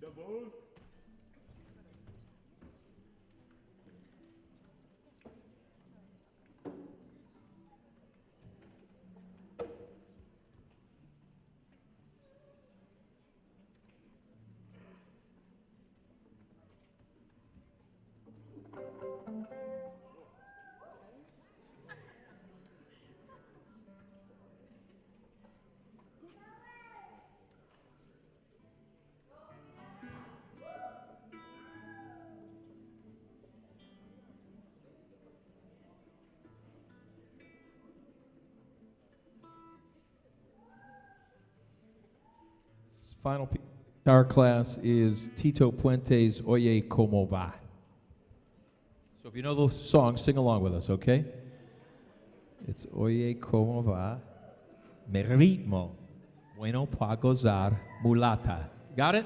Double. Final piece of the guitar class is Tito Puente's Oye Como Va. So if you know the song, sing along with us, okay? It's Oye Como Va, mi ritmo, bueno pa gozar, mulata. Got it?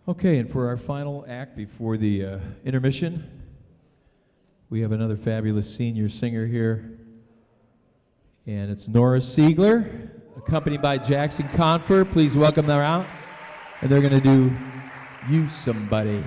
Okay, and for our final act before the intermission, we have another fabulous senior singer here, and it's Nora Siegler, accompanied by Jackson Confer. Please welcome them out, and they're going to do You Somebody.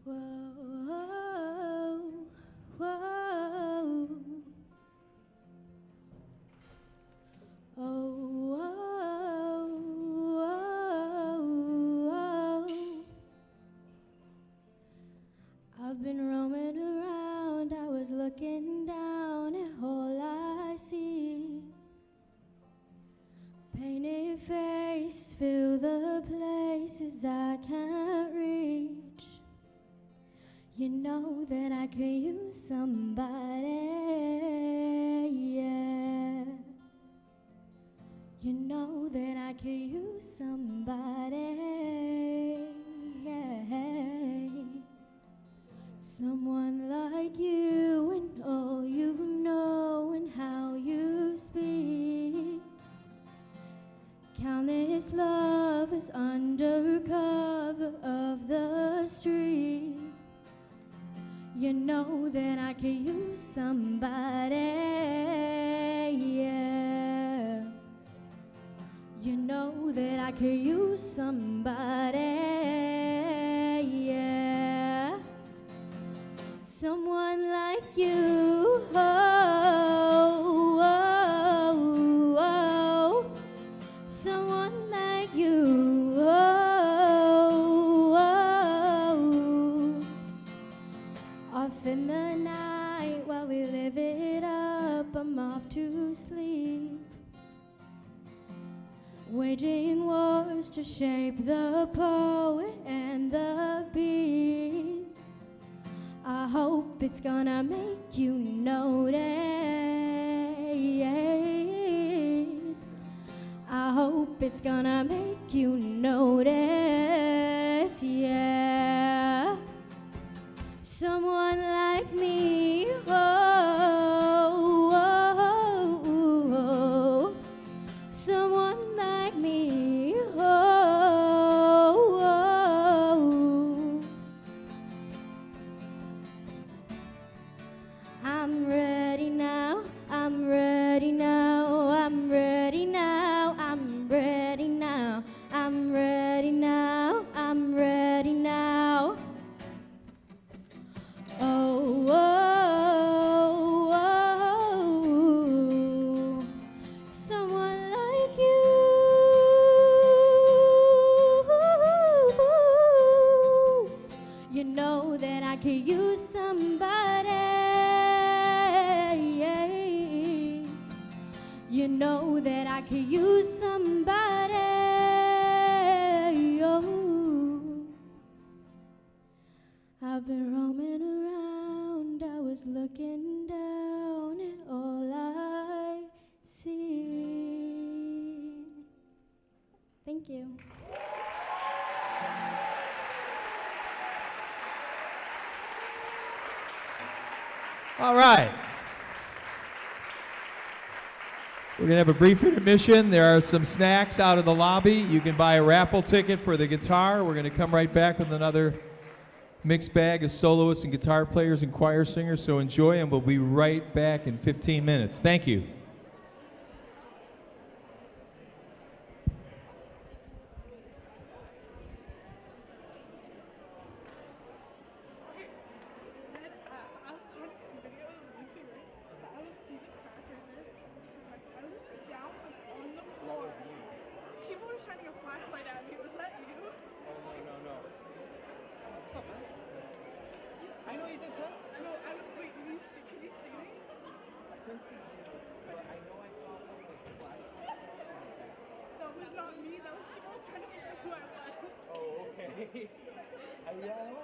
Whoa, whoa. Oh, whoa, whoa. I've been roaming around, I was looking down at all I see. Painted faces fill the places I can't reach. You know that I could use somebody, yeah. You know that I could use somebody, yeah. Someone like you and all you know and how you speak. Countless lovers under cover of the street. You know that I could use somebody, yeah. You know that I could use somebody, yeah. Someone like you, oh, oh, oh. Someone like you, oh, oh. Off in the night while we live it up, I'm off to sleep. Waging wars to shape the poet and the beat. I hope it's gonna make you notice. I hope it's gonna make you notice, yeah. Someone like me, oh, oh, oh. Someone like me, oh, oh. I'm ready now, I'm ready now, I'm ready now, I'm ready now, I'm ready now, I'm ready now. Oh, oh, oh, someone like you. You know that I could use somebody. You know that I could use somebody. Oh. I've been roaming around, I was looking down at all I see. Thank you. All right. We're going to have a brief intermission. There are some snacks out in the lobby. You can buy a raffle ticket for the guitar. We're going to come right back with another mixed bag of soloists and guitar players and choir singers, so enjoy, and we'll be right back in 15 minutes. Thank you. That was not me, that was people trying to figure out who I was. Oh, okay. Ayaw.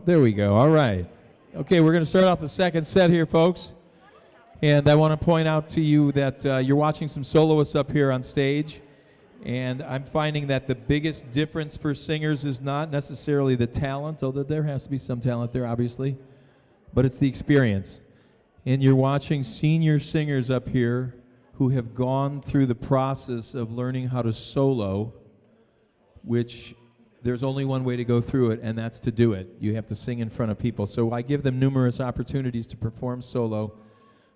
There we go. All right. Okay, we're going to start off the second set here, folks. And I want to point out to you that you're watching some soloists up here on stage. And I'm finding that the biggest difference for singers is not necessarily the talent, although there has to be some talent there, obviously, but it's the experience. And you're watching senior singers up here who have gone through the process of learning how to solo, which there's only one way to go through it, and that's to do it. You have to sing in front of people. So I give them numerous opportunities to perform solo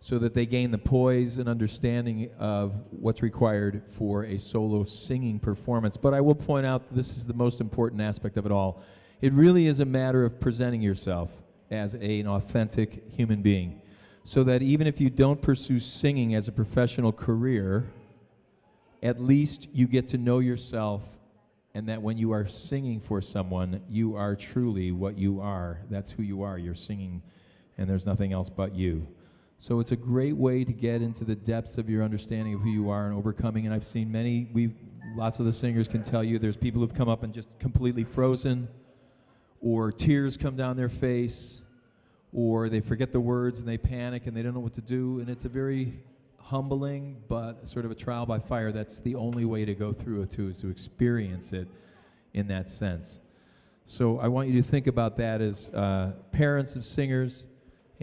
so that they gain the poise and understanding of what's required for a solo singing performance. But I will point out this is the most important aspect of it all. It really is a matter of presenting yourself as an authentic human being, so that even if you don't pursue singing as a professional career, at least you get to know yourself, and that when you are singing for someone, you are truly what you are. That's who you are. You're singing, and there's nothing else but you. So it's a great way to get into the depths of your understanding of who you are and overcoming. And I've seen lots of the singers can tell you there's people who've come up and just completely frozen, or tears come down their face, or they forget the words and they panic and they don't know what to do. And it's a very humbling but sort of a trial by fire. That's the only way to go through it too, is to experience it in that sense. So I want you to think about that as parents of singers,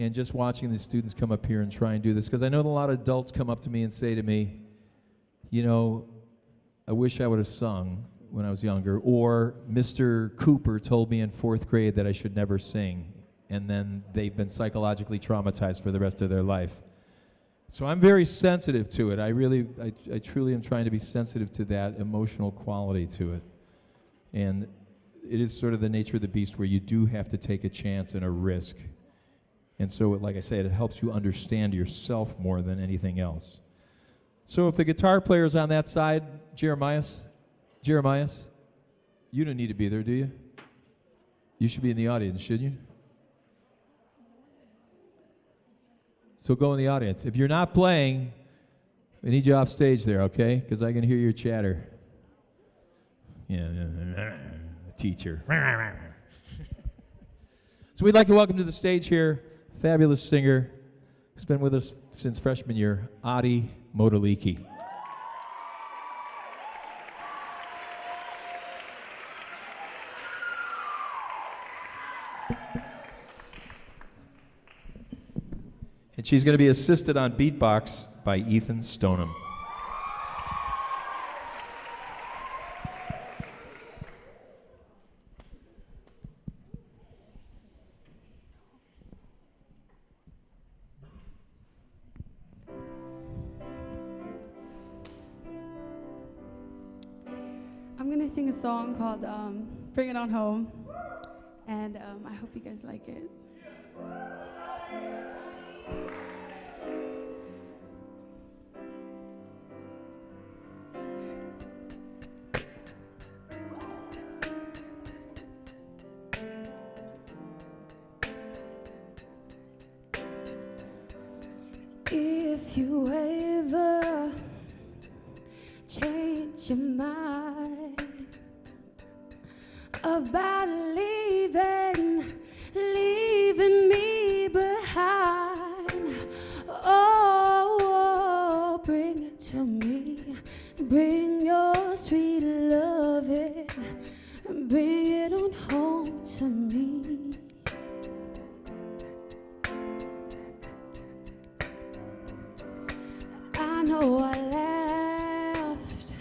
and just watching the students come up here and try and do this, because I know that a lot of adults come up to me and say to me, you know, I wish I would have sung when I was younger, or Mr. Cooper told me in 4th grade that I should never sing, and then they've been psychologically traumatized for the rest of their life. So I'm very sensitive to it. I truly am trying to be sensitive to that emotional quality to it. And it is sort of the nature of the beast where you do have to take a chance and a risk. And so, like I said, it helps you understand yourself more than anything else. So if the guitar player's on that side, Jeremias, you don't need to be there, do you? You should be in the audience, shouldn't you? So go in the audience. If you're not playing, I need you off stage there, okay? Because I can hear your chatter. Yeah, the teacher. So we'd like to welcome to the stage here fabulous singer who's been with us since freshman year, Adi Modaliki. And she's going to be assisted on beatbox by Ethan Stoneham. I'm gonna sing a song called Bring It On Home, and I hope you guys like it. If you ever change your mind about leaving me behind, oh, bring it to me. Bring your sweet loving, bring it on home to me. I know I laughed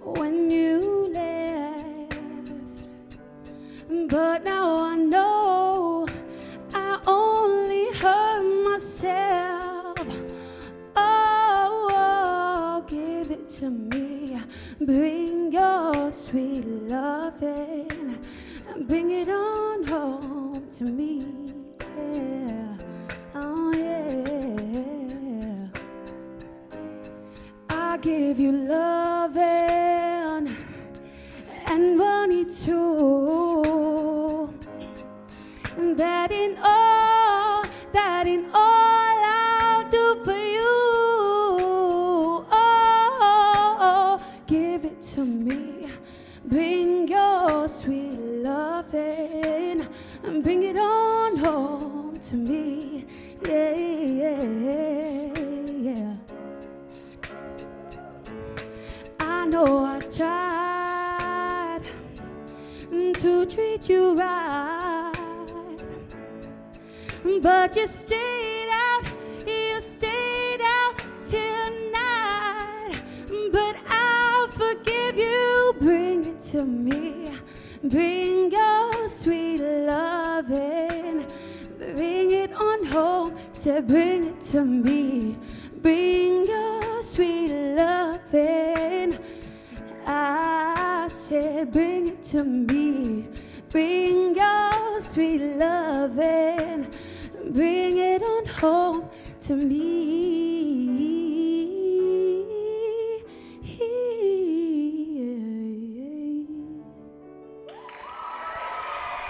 when you left, but now I know I only hurt myself. Oh, give it to me. Bring your sweet loving, bring it on home to me. Yeah. Oh yeah. I give you loving and money too. That in all I'll do for you. Oh, give it to me. Bring your sweet loving. know I tried to treat you right, but you stayed out till night. But I'll forgive you. Bring it to me. Bring your sweet loving. Bring it on home. Said bring it to me. Bring your sweet loving. I said bring it to me. Bring your sweet loving. Bring it on home to me.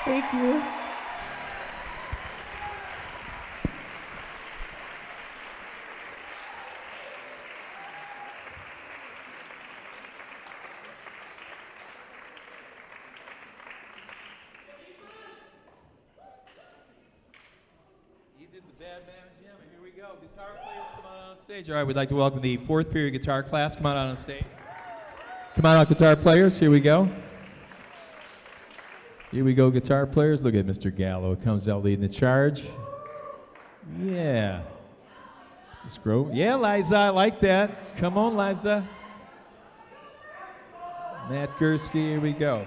Thank you. Ethan's a bad man in jam. Here we go. Guitar players, come on stage. All right, we'd like to welcome the fourth period guitar class. Come on stage. Come on out, guitar players. Here we go. Here we go, guitar players. Look at Mr. Gallo. Comes out leading the charge. Yeah. Scroll. Yeah, Liza, I like that. Come on, Liza. Matt Gursky, here we go.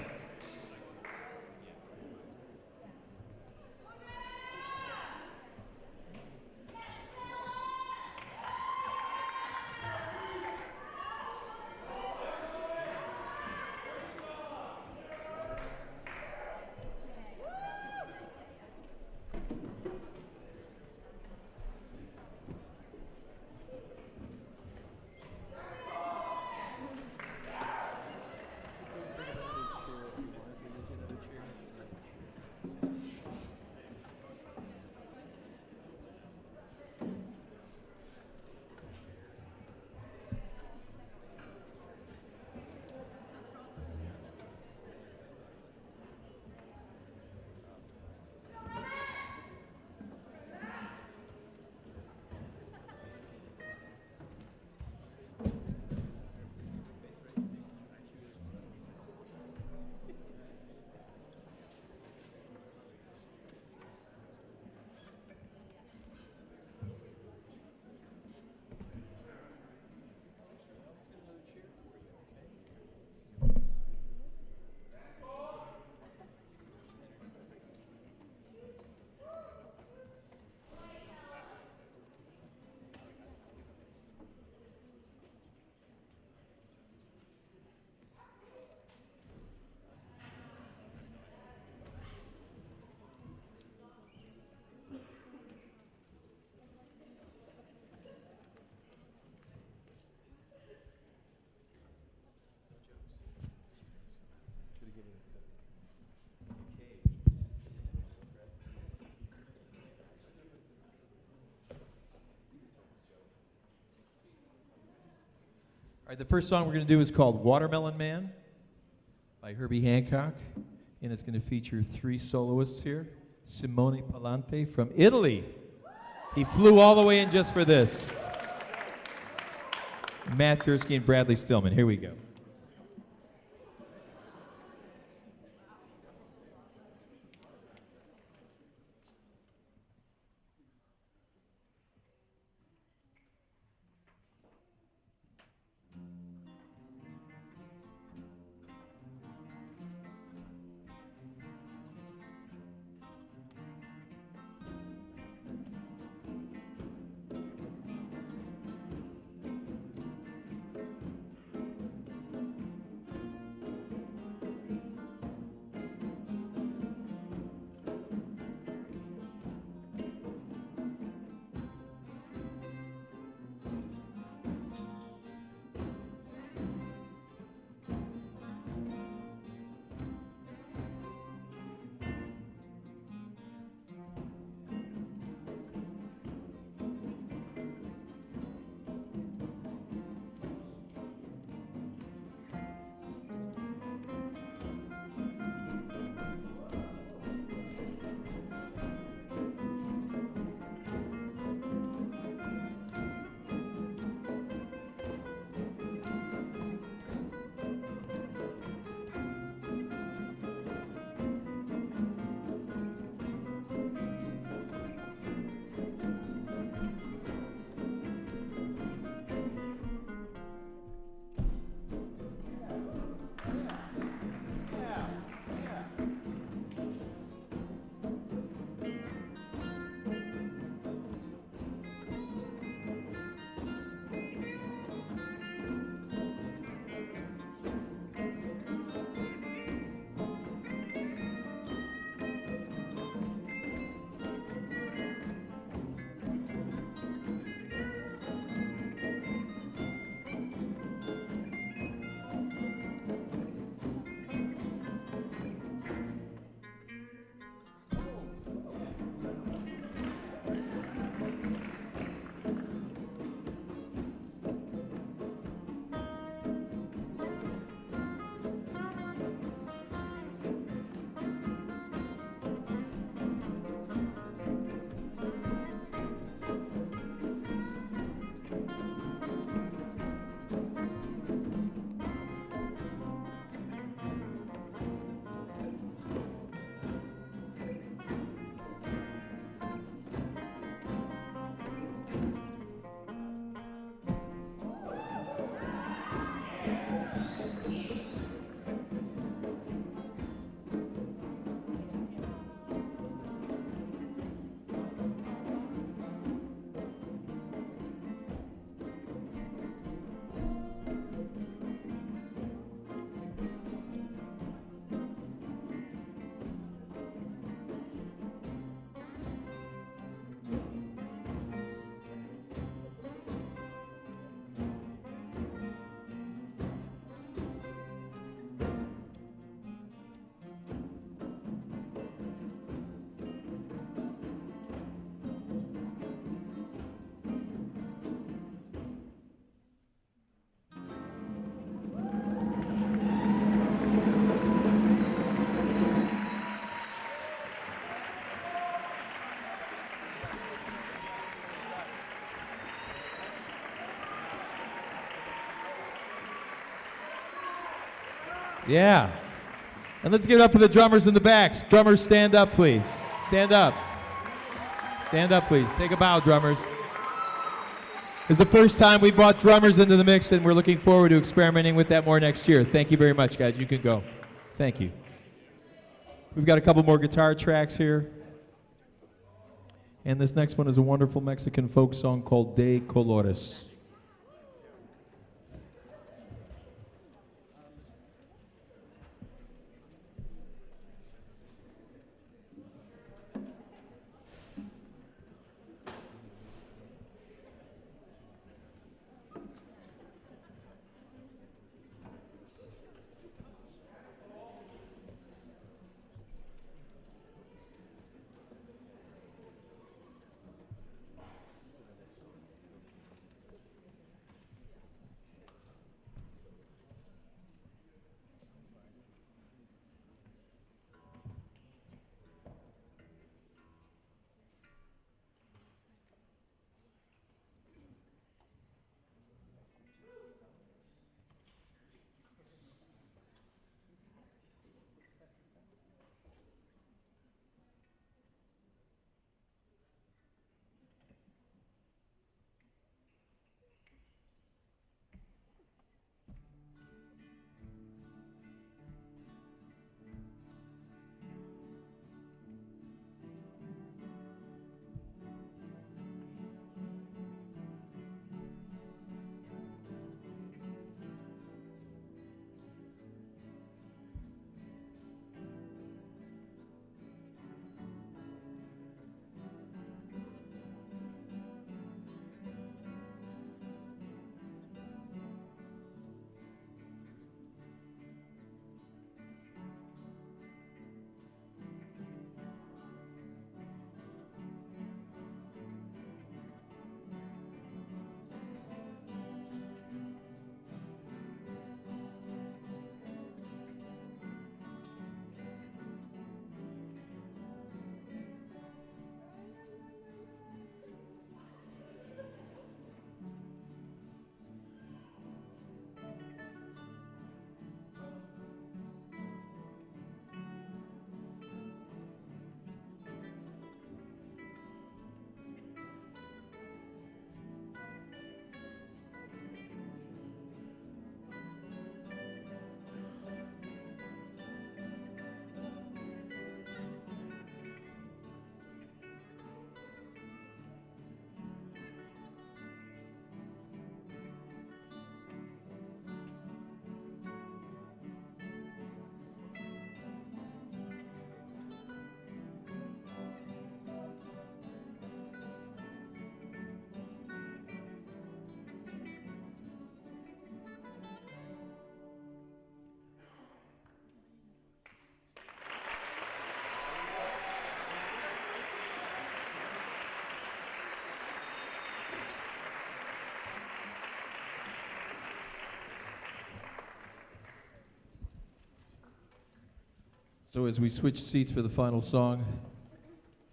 All right, the first song we're going to do is called Watermelon Man by Herbie Hancock, and it's going to feature three soloists here. Simone Palante from Italy. He flew all the way in just for this. Matt Gursky and Bradley Stillman. Here we go. Yeah. And let's give it up for the drummers in the backs. Drummers, stand up, please. Stand up. Stand up, please. Take a bow, drummers. It's the first time we brought drummers into the mix, and we're looking forward to experimenting with that more next year. Thank you very much, guys. You can go. Thank you. We've got a couple more guitar tracks here. And this next one is a wonderful Mexican folk song called De Colores. So as we switch seats for the final song,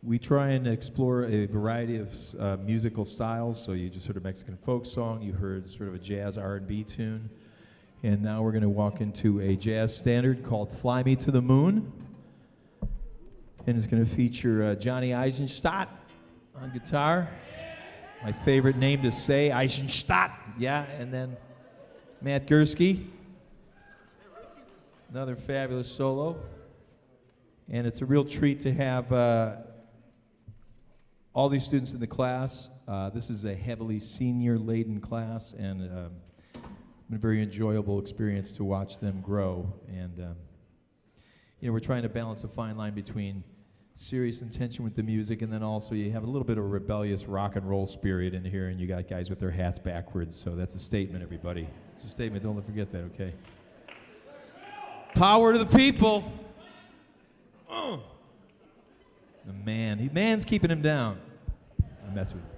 we try and explore a variety of musical styles. So you just heard a Mexican folk song, you heard sort of a jazz R&B tune, and now we're going to walk into a jazz standard called Fly Me to the Moon, and it's going to feature Johnny Eisenstadt on guitar, my favorite name to say, Eisenstadt, yeah, and then Matt Gursky, another fabulous solo. And it's a real treat to have all these students in the class. This is a heavily senior-laden class, and it's been a very enjoyable experience to watch them grow. And you know, we're trying to balance a fine line between serious intention with the music, and then also you have a little bit of a rebellious rock and roll spirit in here, and you got guys with their hats backwards. So that's a statement, everybody. It's a statement. Don't forget that, okay? Power to the people. The man's keeping him down. I mess with you.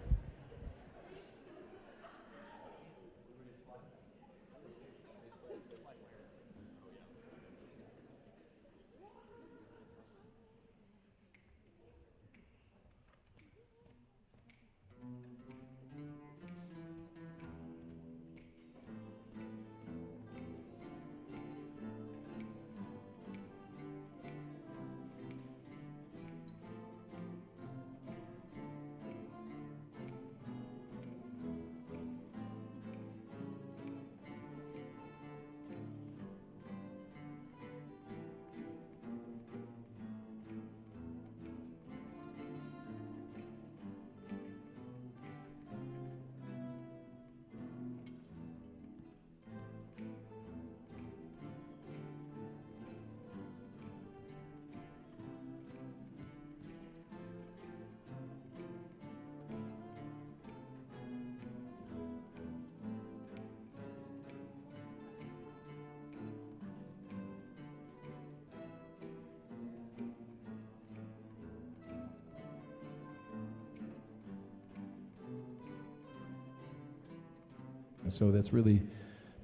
And so that's really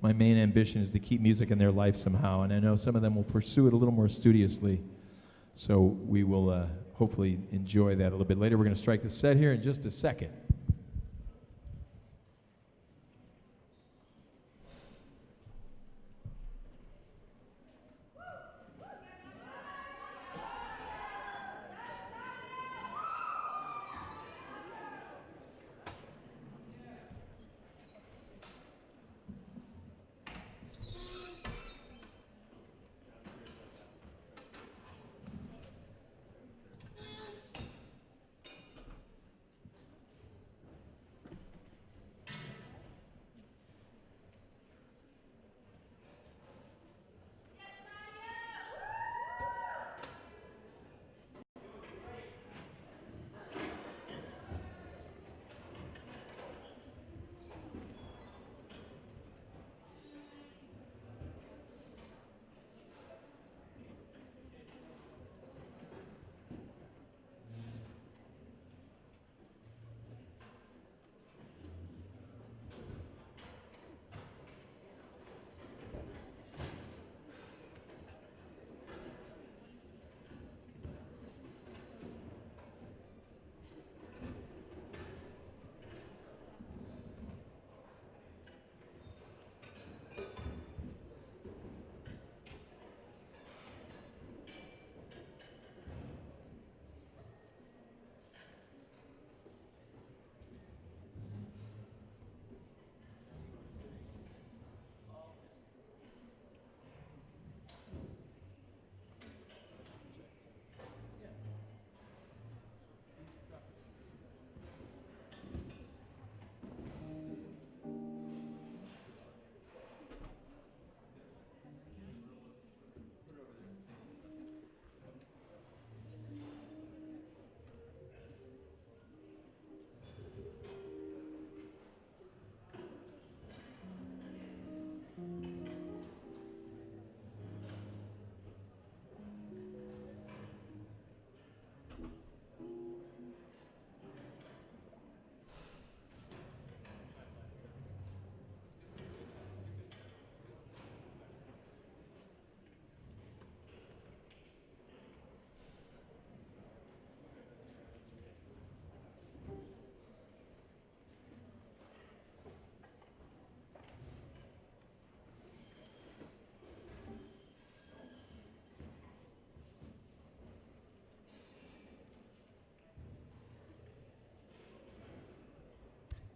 my main ambition, is to keep music in their life somehow. And I know some of them will pursue it a little more studiously. So we will hopefully enjoy that a little bit later. We're going to strike the set here in just a second.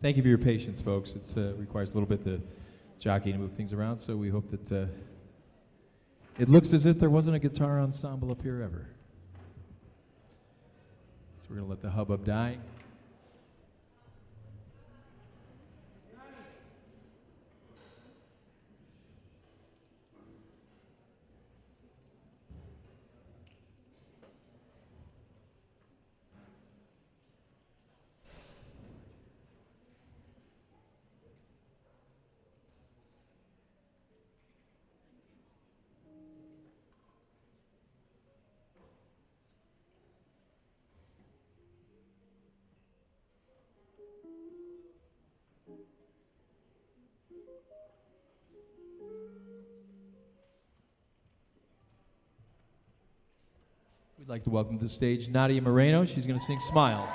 Thank you for your patience, folks. It requires a little bit to jockey and move things around, so we hope that it looks as if there wasn't a guitar ensemble up here ever. So we're going to let the hubbub die. We'd like to welcome to the stage Nadia Moreno. She's going to sing Smile.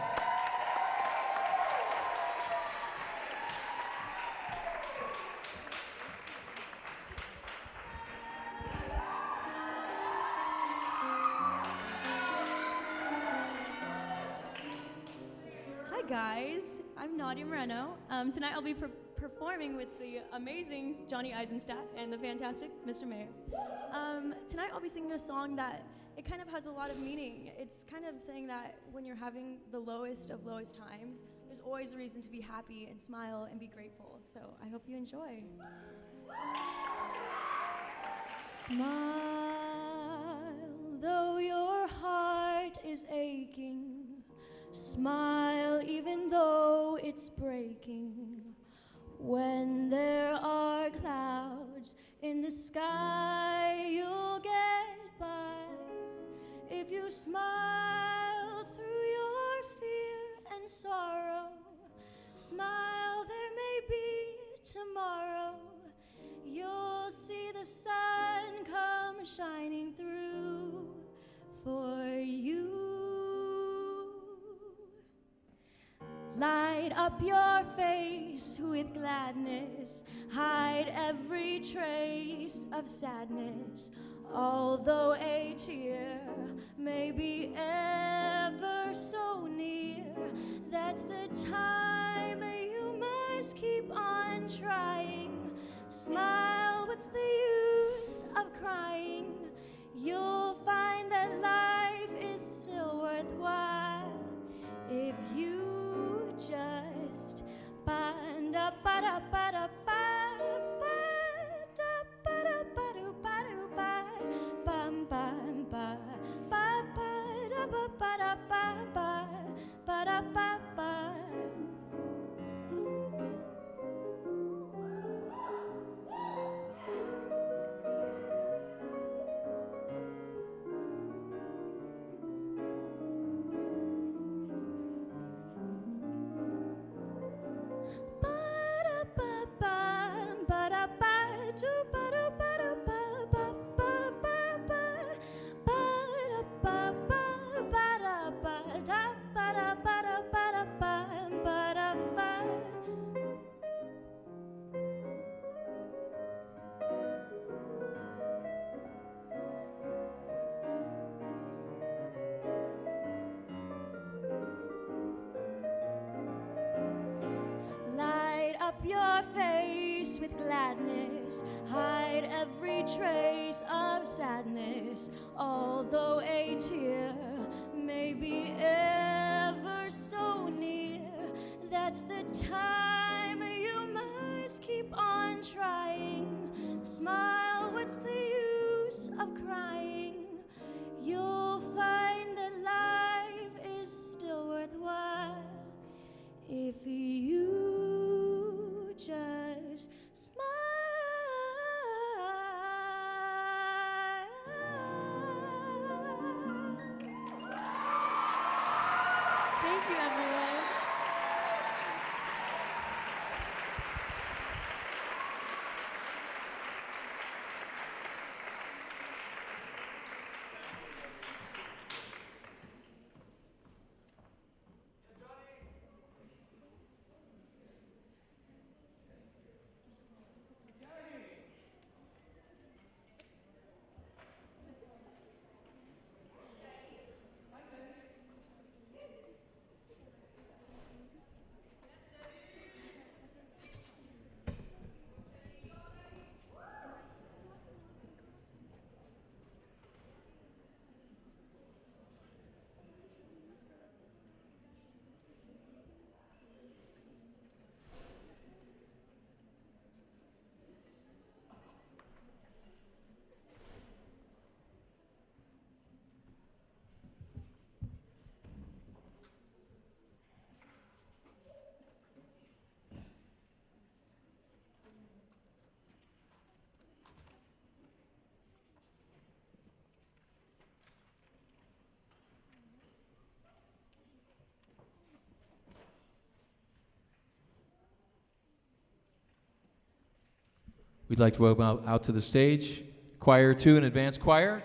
Hi guys, I'm Nadia Moreno. Tonight I'll be performing with the amazing Johnny Eisenstadt and the fantastic Mr. Maier. Tonight I'll be singing a song that it kind of has a lot of meaning. It's kind of saying that when you're having the lowest of lowest times, there's always a reason to be happy and smile and be grateful. So I hope you enjoy. Smile, though your heart is aching. Smile, even though it's breaking. When there are clouds in the sky, you'll get by. If you smile through your fear and sorrow, smile, there may be tomorrow. sun come shining through for you. Light up your face with gladness, hide every trace of sadness. Although a tear may be ever so near, that's the time you must keep on trying. Smile, what's the use of crying? You'll find that life is still worthwhile if you just ba-da ba-da ba-da your face with gladness, hide every trace of sadness. Although a tear may be ever so near, that's the time you must keep on trying. Smile, what's the use of crying? You'll find that life is still worthwhile if you just smile. Thank you, everyone. We'd like to welcome out to the stage Choir 2 and Advanced Choir.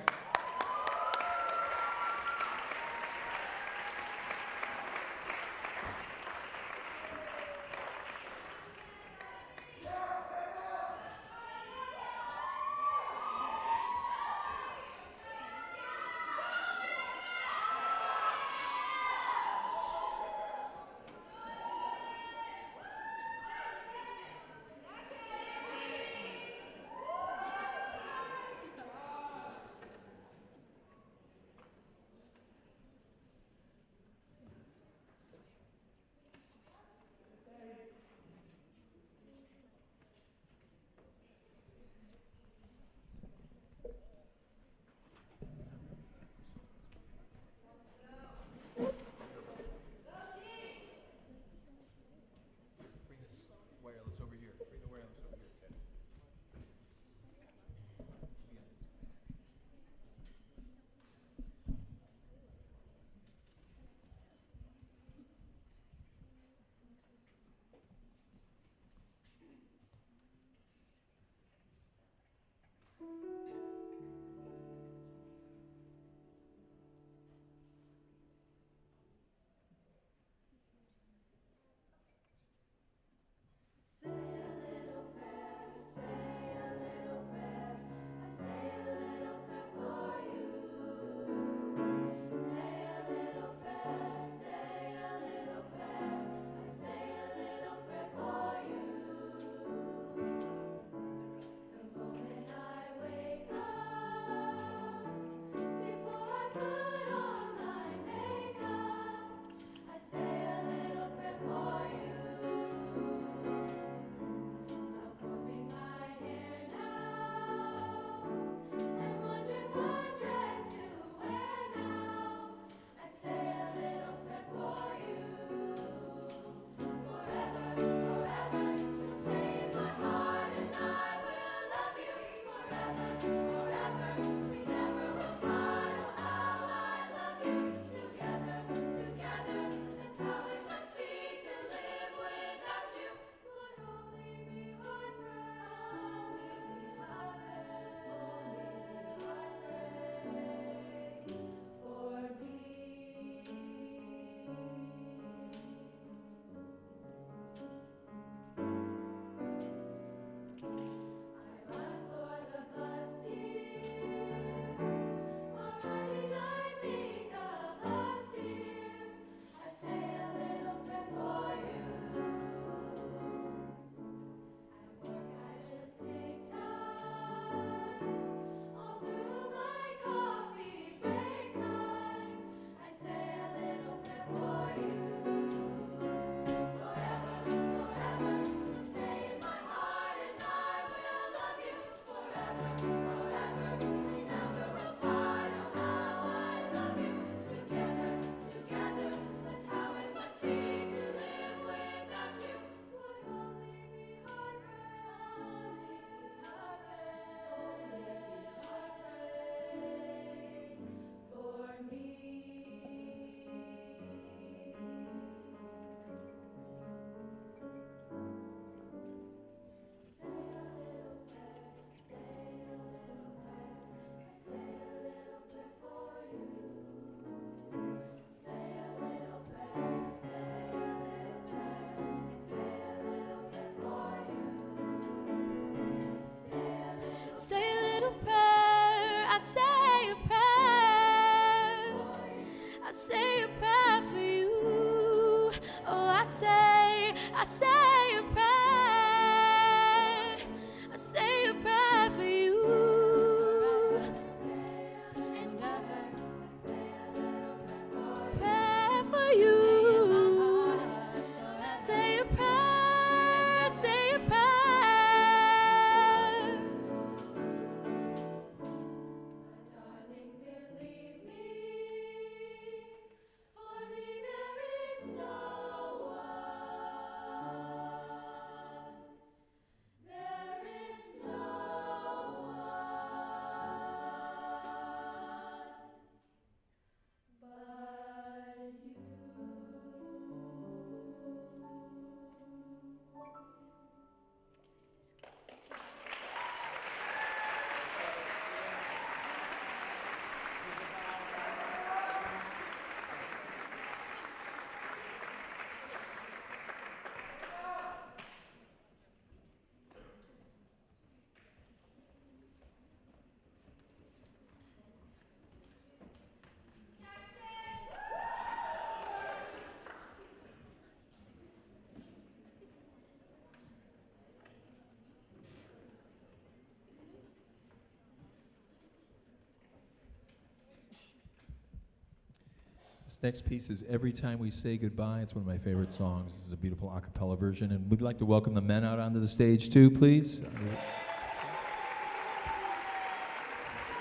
next piece is Every Time We Say Goodbye. It's one of my favorite songs. This is a beautiful a cappella version, and we'd like to welcome the men out onto the stage too, please.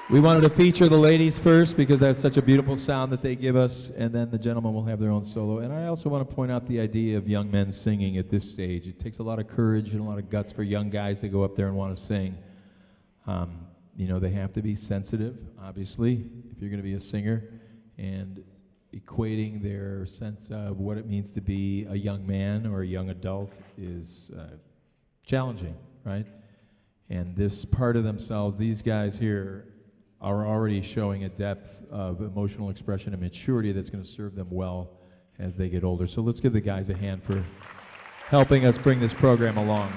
We wanted to feature the ladies first because that's such a beautiful sound that they give us, and then the gentlemen will have their own solo. And I also want to point out the idea of young men singing at this stage. It takes a lot of courage and a lot of guts for young guys to go up there and want to sing. You know, they have to be sensitive, obviously, if you're going to be a singer, and equating their sense of what it means to be a young man or a young adult is challenging, right? And this part of themselves, these guys here, are already showing a depth of emotional expression and maturity that's going to serve them well as they get older. So let's give the guys a hand for helping us bring this program along.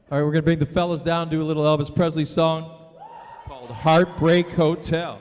All right, we're going to bring the fellas down, do a little Elvis Presley song called Heartbreak Hotel.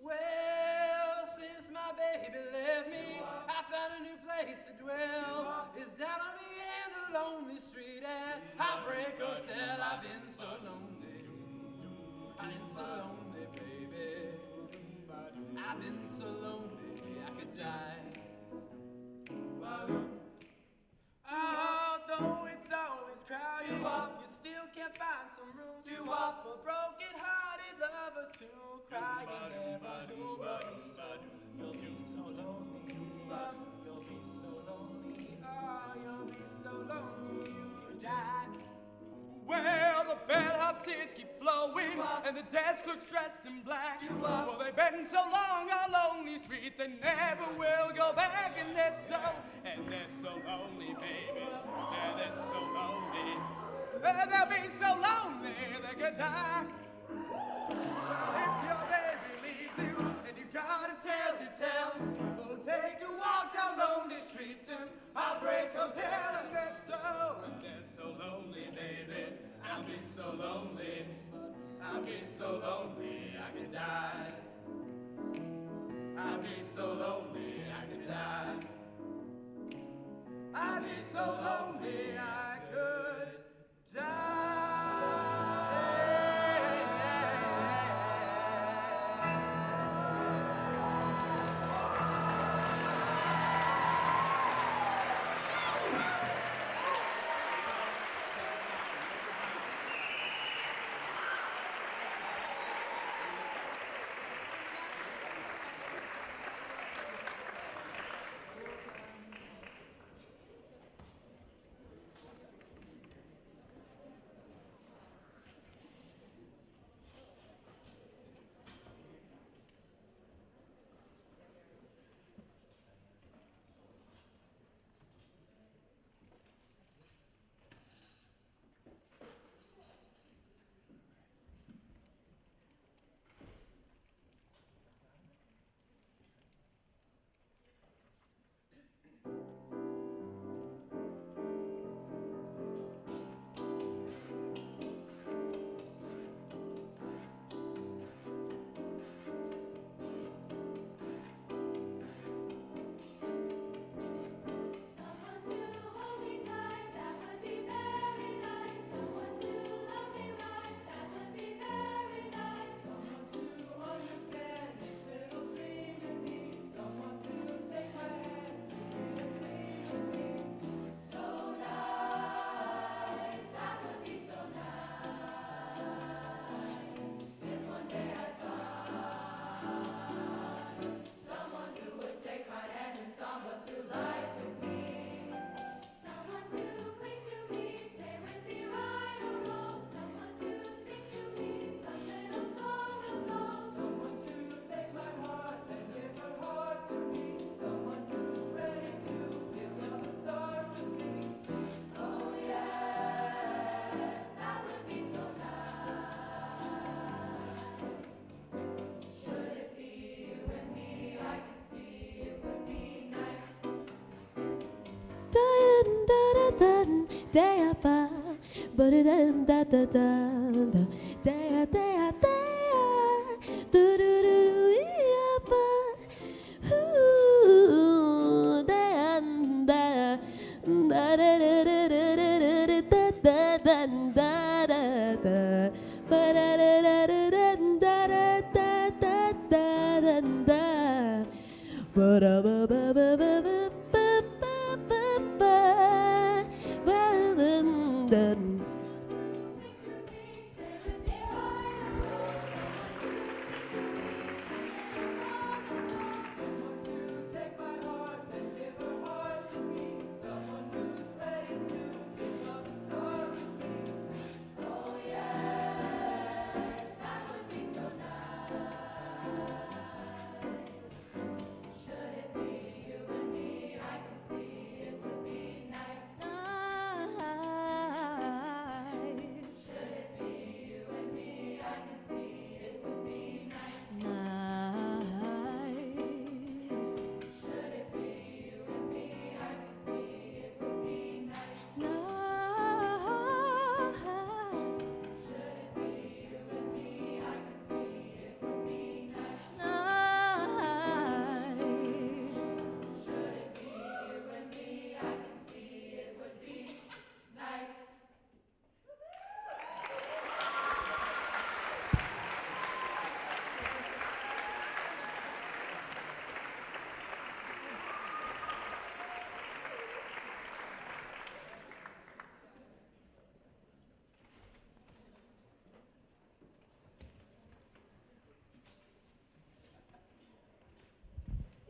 Well, since my baby left me, I found a new place to dwell. It's down on the end of lonely street at Heartbreak Hotel. I've been so lonely. I've been so lonely, baby. I've been so lonely I could die. Although it's always crowded, you still can't find some room for broken-hearted lovers to cry. You never know what you'll be so lonely. You'll be so lonely. Oh, you'll be so lonely you could die. Well, the bellhop's tears keep flowing, and the desk clerk's dressed in black. Well, they've been so long on lonely street, they never will go back. And they're so lonely, baby. Yeah, they're so lonely. They'll be so lonely they could die. Well, if your baby leaves you and you got a tale to tell, well, take a walk down lonely street to Heartbreak Hotel. And they're so lonely, baby. I'll be so lonely. I'll be so lonely I could die. I'll be so lonely I could die. I'd be so lonely I could die.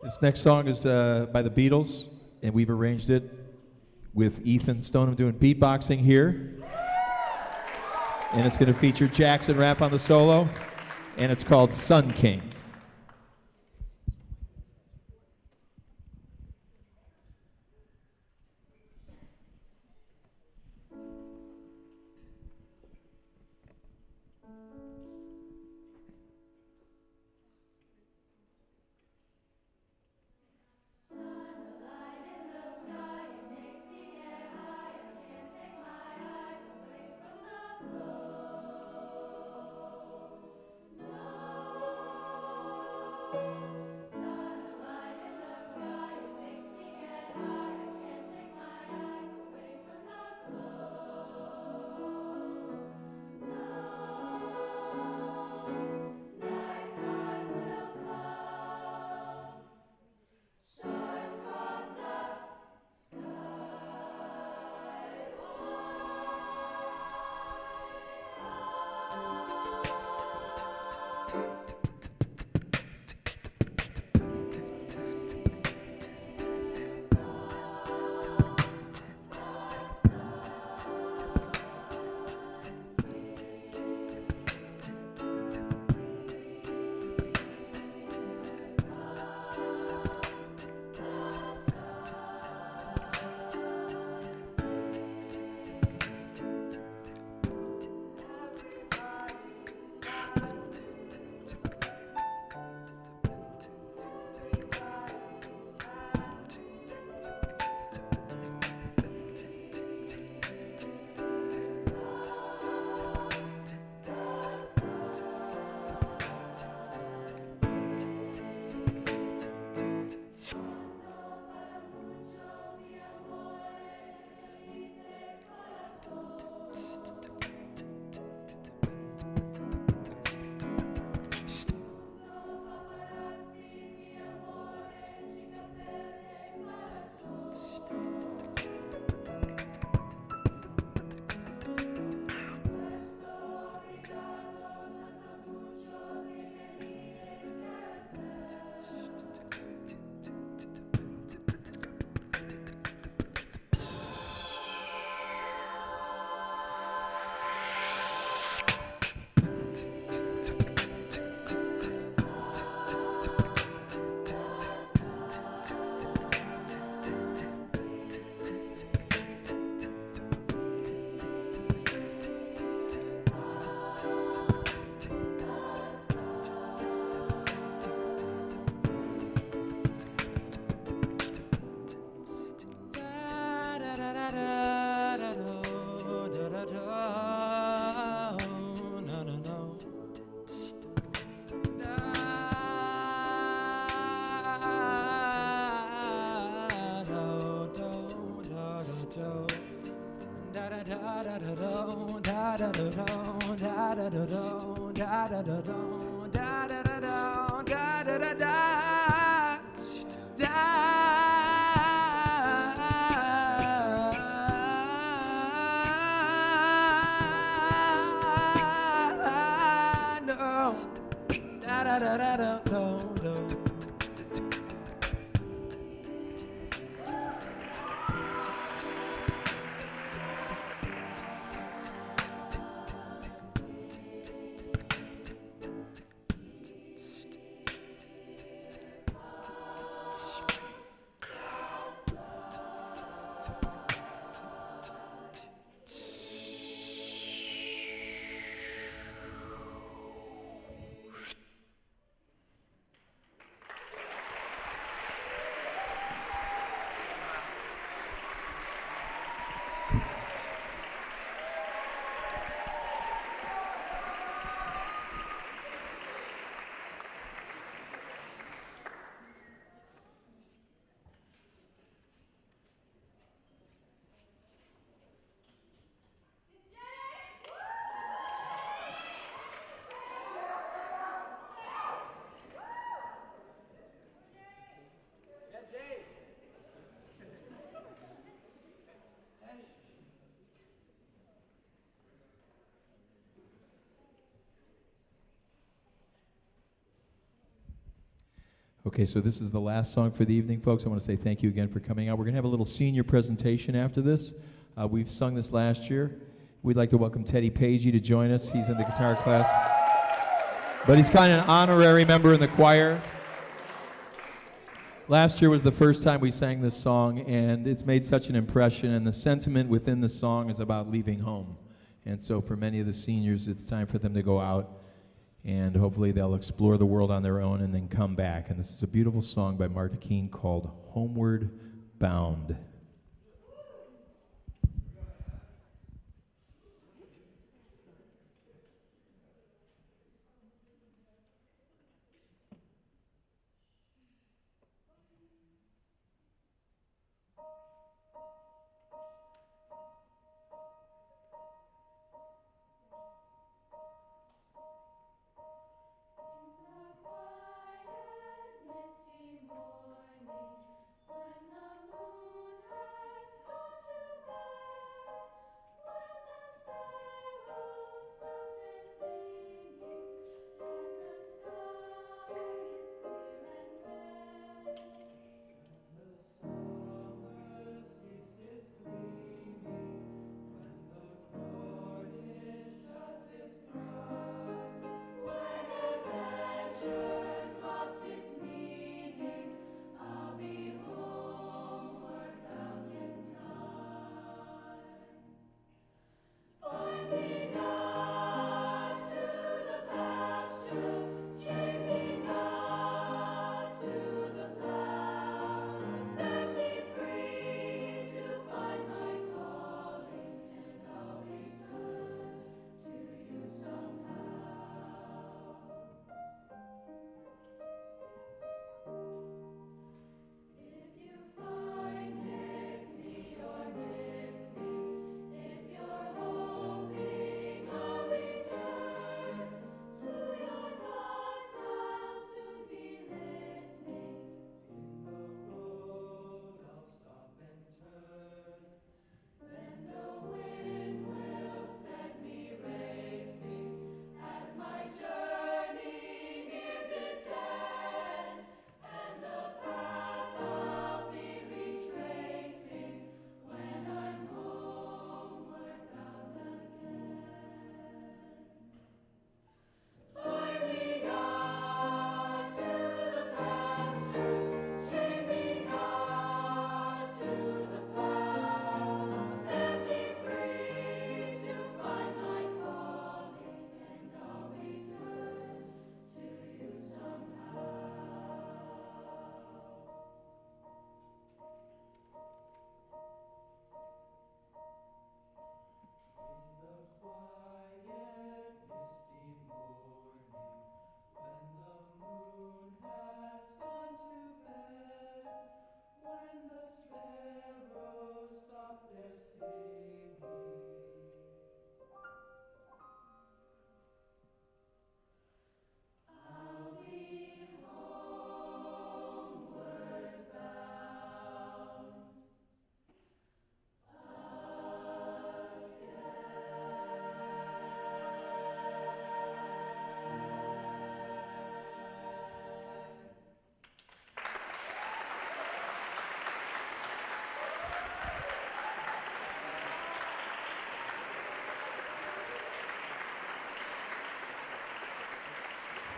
This next song is by the Beatles, and we've arranged it with Ethan Stoneham doing beatboxing here. And it's going to feature Jackson rap on the solo, and it's called Sun King. Okay, so this is the last song for the evening, folks. I want to say thank you again for coming out. We're going to have a little senior presentation after this. We've sung this last year. We'd like to welcome Teddy Pagey to join us. He's in the guitar class. But he's kind of an honorary member in the choir. Last year was the first time we sang this song, and it's made such an impression, and the sentiment within the song is about leaving home. And so for many of the seniors, it's time for them to go out, and hopefully they'll explore the world on their own and then come back. And this is a beautiful song by Marta Keene called Homeward Bound.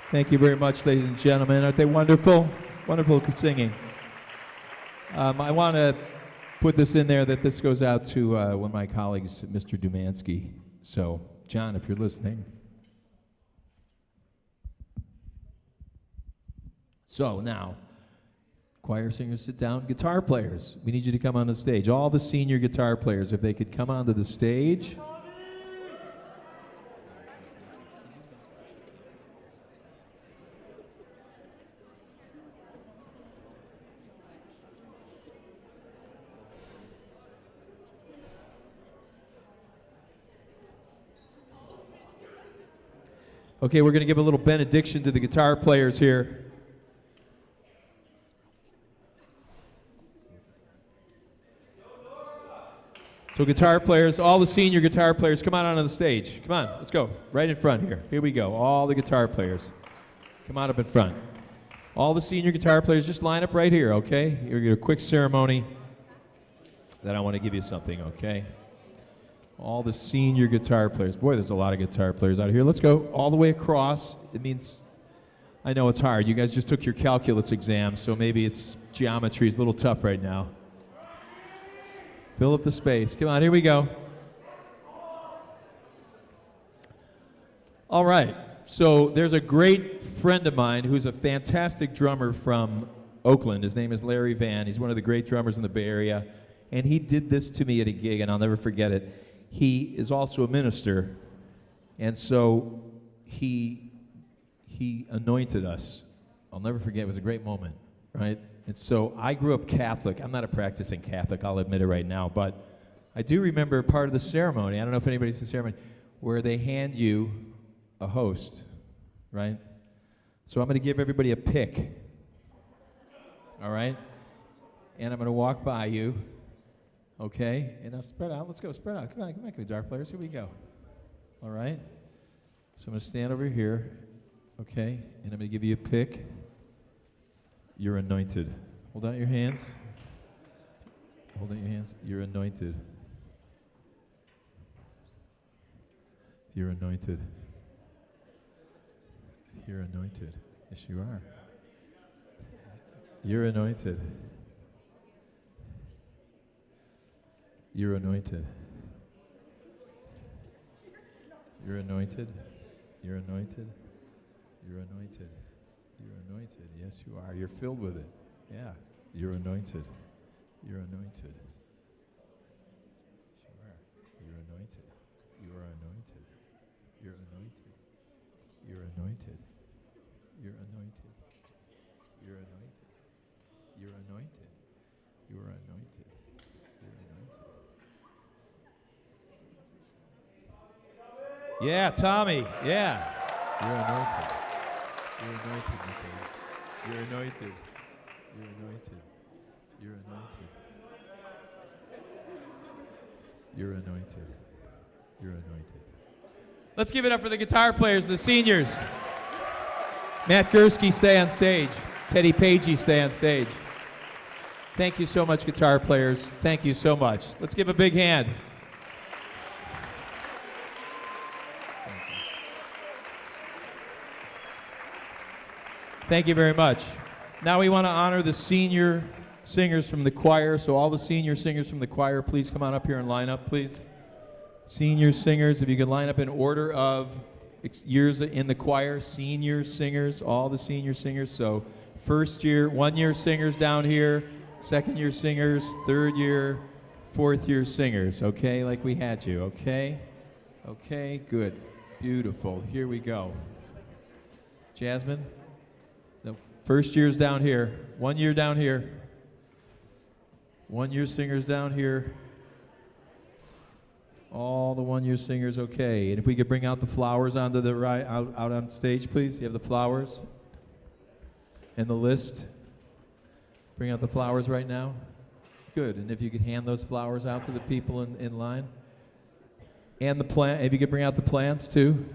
Thank you very much, ladies and gentlemen. Aren't they wonderful? Wonderful singing. I want to put this in there that this goes out to one of my colleagues, Mr. Dumansky. So, John, if you're listening. So now, choir singers sit down. Guitar players, we need you to come on the stage. All the senior guitar players, if they could come onto the stage. Okay, we're going to give a little benediction to the guitar players here. So guitar players, all the senior guitar players, come on onto the stage. Come on, let's go. Right in front here. Here we go. All the guitar players. Come on up in front. All the senior guitar players, just line up right here, okay? You're going to get a quick ceremony. Then I want to give you something, okay? All the senior guitar players. Boy, there's a lot of guitar players out here. Let's go all the way across. It means, I know it's hard. You guys just took your calculus exam, so maybe it's geometry is a little tough right now. Fill up the space. Come on, here we go. All right. So there's a great friend of mine who's a fantastic drummer from Oakland. His name is Larry Van. He's one of the great drummers in the Bay Area. And he did this to me at a gig, and I'll never forget it. He is also a minister, and so he anointed us. I'll never forget. It was a great moment, right? And so I grew up Catholic. I'm not a practicing Catholic, I'll admit it right now, but I do remember part of the ceremony. I don't know if anybody's in the ceremony, where they hand you a host, right? So I'm going to give everybody a pick, all right? And I'm going to walk by you. Okay, and now spread out. Let's go, spread out. Come on, guitar players. Here we go. All right. So I'm going to stand over here. Okay, and I'm going to give you a pick. You're anointed. Hold out your hands. Hold out your hands. You're anointed. You're anointed. You're anointed. Yes, you are. You're anointed. You're anointed. You're anointed. You're anointed. You're anointed. You're anointed. Yes, you are. You're filled with it. Yeah. You're anointed. You're anointed. Yes, you are. You're anointed. You are anointed. You're anointed. You're anointed. You're anointed. You're anointed. You're anointed. You are anointed. You're anointed. Yeah, Tommy. Yeah. You're anointed. You're anointed, Nicole. You're anointed. You're anointed. You're anointed. You're anointed. You're anointed. Let's give it up for the guitar players, the seniors. Matt Gursky, stay on stage. Teddy Pagey, stay on stage. Thank you so much, guitar players. Thank you so much. Let's give a big hand. Thank you very much. Now we want to honor the senior singers from the choir. So all the senior singers from the choir, please come on up here and line up, please. Senior singers, if you could line up in order of years in the choir. Senior singers, all the senior singers. So first year, 1 year singers down here, second year singers, third year, fourth year singers. Okay, like we had you, okay? Okay, good. Beautiful. Here we go. Jasmine? The first year's down here. 1 year down here. 1 year singers down here. All the 1 year singers, okay. And if we could bring out the flowers onto the right, out on stage, please. You have the flowers and the list. Bring out the flowers right now. Good. And if you could hand those flowers out to the people in line. And the plant, if you could bring out the plants too.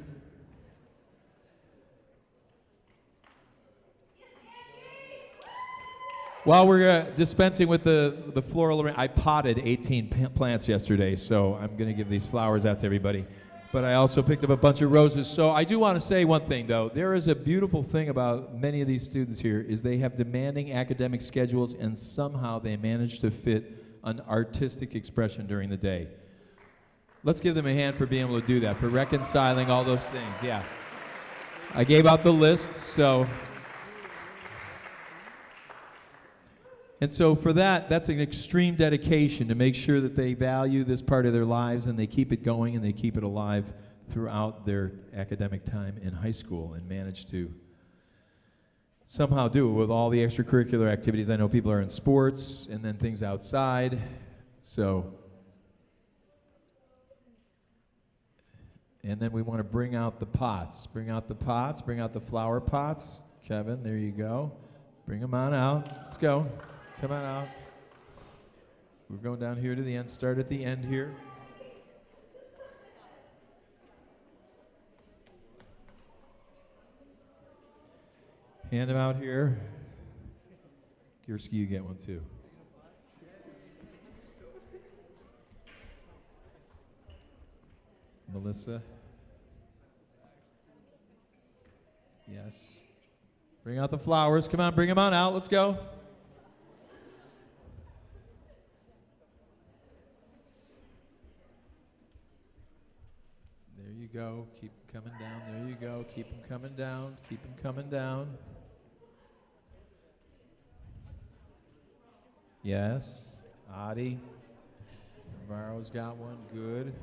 While we're dispensing with the floral, I potted 18 plants yesterday, so I'm going to give these flowers out to everybody. But I also picked up a bunch of roses. So I do want to say one thing, though. There is a beautiful thing about many of these students here is they have demanding academic schedules, and somehow they manage to fit an artistic expression during the day. Let's give them a hand for being able to do that, for reconciling all those things. Yeah. I gave out the list, so... And so for that, that's an extreme dedication to make sure that they value this part of their lives and they keep it going and they keep it alive throughout their academic time in high school and manage to somehow do it with all the extracurricular activities. I know people are in sports and then things outside. So, and then we want to bring out the pots. Bring out the pots, bring out the flower pots. Kevin, there you go. Bring them on out. Let's go. Come on out. We're going down here to the end. Start at the end here. Hand them out here. Gierski, you get one too. Melissa. Yes. Bring out the flowers. Come on, bring them on out. Let's go. There you go. Keep them coming down. There you go. Keep them coming down. Keep them coming down. Yes. Adi. Navarro's got one. Good.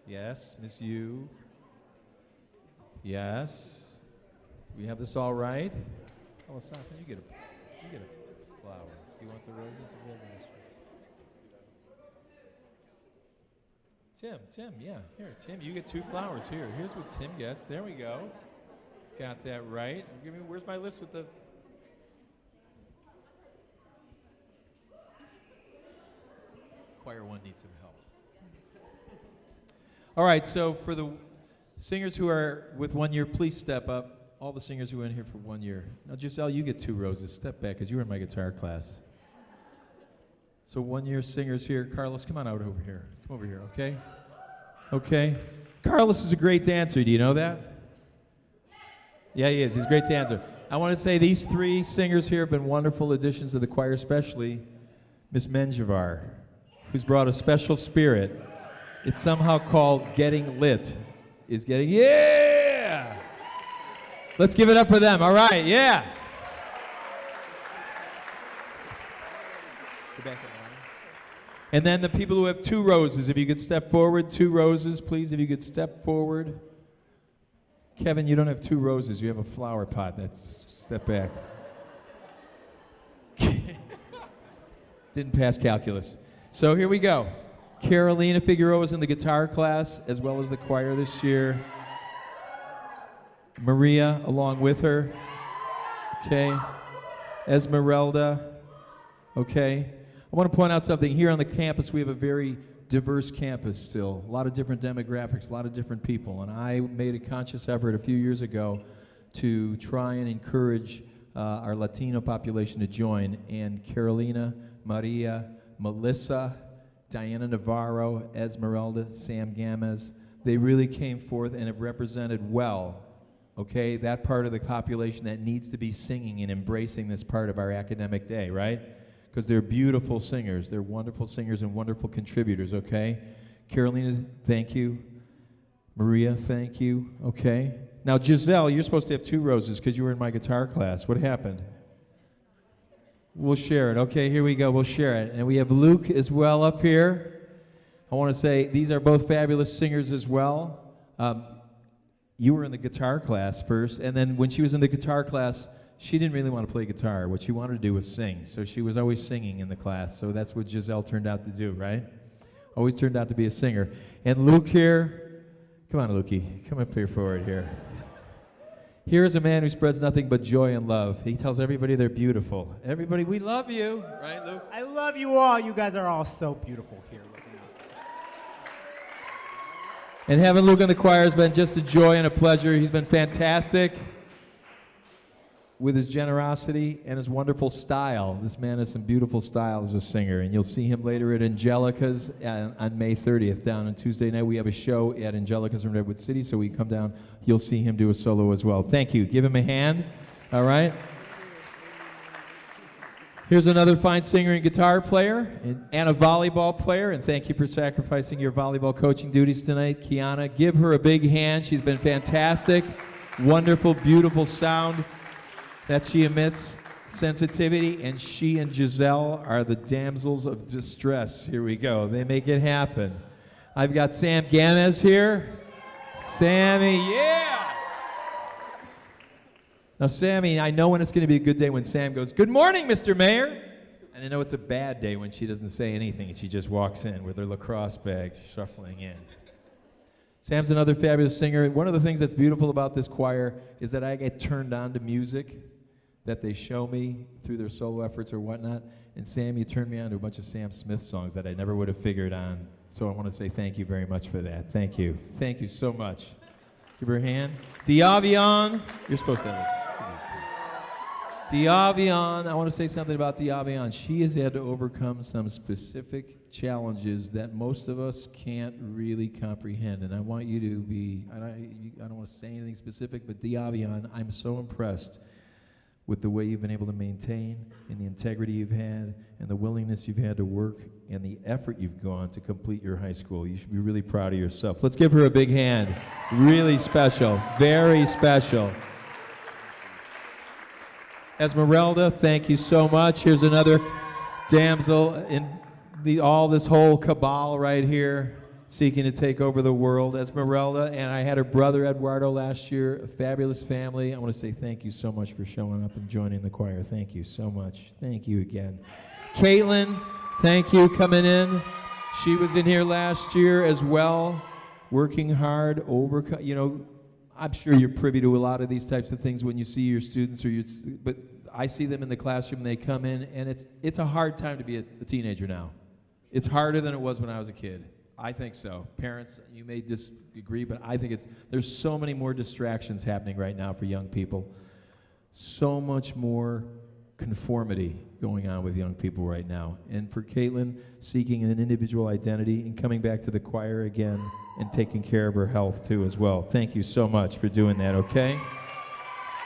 Yes. Miss you. Yes. We have this all right. Oh, Asaf, you get a flower. Do you want the roses? Or the roses? Tim, yeah. Here, Tim, you get 2 flowers. Here's what Tim gets. There we go. Got that right. Where's my list with the... Choir 1 needs some help. All right, so for the singers who are with 1 year, please step up. All the singers who are in here for 1 year. Now, Giselle, you get 2 roses. Step back, because you were in my guitar class. So 1 year singers here. Carlos, come on out over here. Come over here, okay? Okay. Carlos is a great dancer. Do you know that? Yeah, he is. He's a great dancer. I want to say these 3 singers here have been wonderful additions to the choir, especially Miss Menjivar, who's brought a special spirit. It's somehow called Getting Lit. Yeah! Let's give it up for them. All right, yeah. And then the people who have 2 roses, if you could step forward. 2 roses, please, if you could step forward. Kevin, you don't have 2 roses. You have a flower pot. Step back. Didn't pass calculus. So here we go. Carolina Figueroa is in the guitar class, as well as the choir this year. Maria, along with her. Okay. Esmeralda. Okay. I want to point out something. Here on the campus, we have a very diverse campus still. A lot of different demographics, a lot of different people. And I made a conscious effort a few years ago to try and encourage our Latino population to join. And Carolina, Maria, Melissa, Diana Navarro, Esmeralda, Sam Gamez, they really came forth and have represented well, okay, that part of the population that needs to be singing and embracing this part of our academic day, right? Because they're beautiful singers. They're wonderful singers and wonderful contributors, okay? Carolina, thank you. Maria, thank you, okay? Now, Giselle, you're supposed to have 2 roses because you were in my guitar class. What happened? We'll share it. Okay, here we go. We'll share it. And we have Luke as well up here. I want to say these are both fabulous singers as well. You were in the guitar class first, and then when she was in the guitar class, she didn't really want to play guitar. What she wanted to do was sing. So she was always singing in the class. So that's what Giselle turned out to do, right? Always turned out to be a singer. And Luke here, come on, Lukey, come up here forward here. Here is a man who spreads nothing but joy and love. He tells everybody they're beautiful. Everybody, we love you. Right, Luke? I love you all. You guys are all so beautiful here. And having Luke in the choir has been just a joy and a pleasure. He's been fantastic with his generosity and his wonderful style. This man has some beautiful style as a singer, and you'll see him later at Angelica's on May 30th down on Tuesday night. We have a show at Angelica's in Redwood City, so we come down. You'll see him do a solo as well. Thank you. Give him a hand. All right. Here's another fine singer and guitar player and a volleyball player, and thank you for sacrificing your volleyball coaching duties tonight, Kiana. Give her a big hand. She's been fantastic. Wonderful, beautiful sound that she emits, sensitivity, and she and Giselle are the damsels of distress. Here we go. They make it happen. I've got Sam Gamez here. Sammy, yeah! Now, Sammy, I know when it's going to be a good day when Sam goes, "Good morning, Mr. Maier." And I know it's a bad day when she doesn't say anything and she just walks in with her lacrosse bag shuffling in. Sam's another fabulous singer. One of the things that's beautiful about this choir is that I get turned on to music that they show me through their solo efforts or whatnot. And Sam, you turned me on to a bunch of Sam Smith songs that I never would have figured on. So I want to say thank you very much for that. Thank you. Thank you so much. Give her a hand. Diavion. You're supposed to have it. Diavion, I want to say something about Diavion. She has had to overcome some specific challenges that most of us can't really comprehend. And I want you to be, I don't want to say anything specific, but Diavion, I'm so impressed with the way you've been able to maintain and the integrity you've had and the willingness you've had to work and the effort you've gone to complete your high school. You should be really proud of yourself. Let's give her a big hand. Really special, very special. Esmeralda, thank you so much. Here's another damsel in all this whole cabal right here, seeking to take over the world. Esmeralda, and I had her brother Eduardo last year, a fabulous family. I want to say thank you so much for showing up and joining the choir. Thank you so much. Thank you again. Caitlin, thank you coming in. She was in here last year as well, working hard, I'm sure you're privy to a lot of these types of things when you see your students, but I see them in the classroom, they come in, and it's a hard time to be a teenager now. It's harder than it was when I was a kid. I think so. Parents, you may disagree, but I think there's so many more distractions happening right now for young people. So much more conformity going on with young people right now. And for Caitlin, seeking an individual identity and coming back to the choir again and taking care of her health too as well. Thank you so much for doing that, okay?